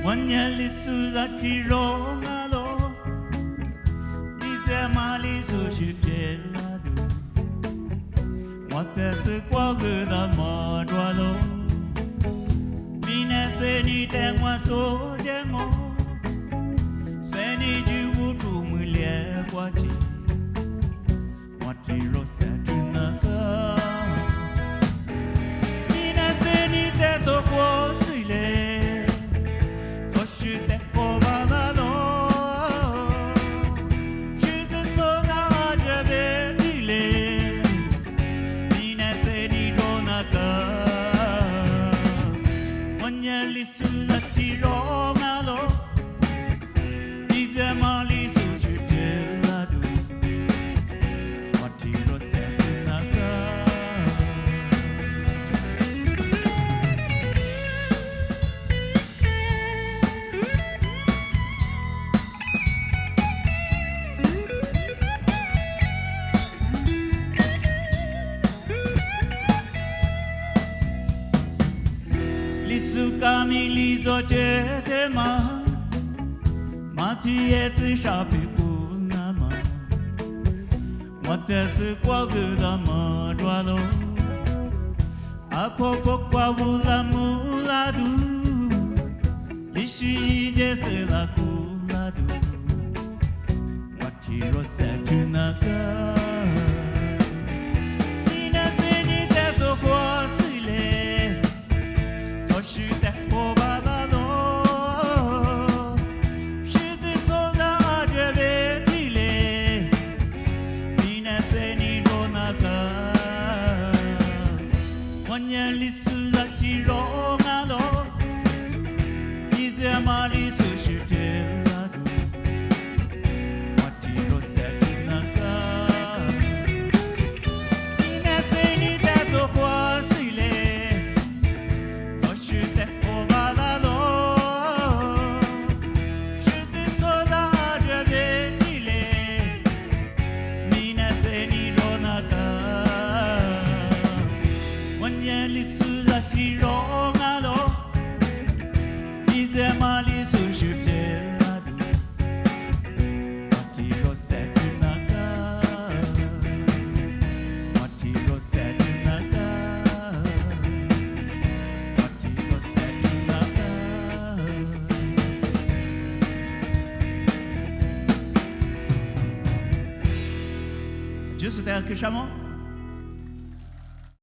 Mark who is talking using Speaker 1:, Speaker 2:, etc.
Speaker 1: Manyali suzati romalo, dizemali sushipelado. Matese quagda madwalo, mine seni tengwa sojemo, seni jibutu mulie kwachi, mati rosa tunaka. Mine seni teso kwasile. Lisukami lizo chetema, mapietzi shapi kunama, matese quagda madwalo, apopo quavula muladu, lishi jese la kuladu, matiro setunaka. Manyali suzati romalo, dizemali sushipelado, matiro setunaka. Ineseni teso kwasile, toshite obalalo, shite tola adrebetile, mineseni donaka. Manyali suzati romalo, dizemali sushipelado, matiro setunaka, matiro setunaka, matiro setunaka. Juste derrière que chamon.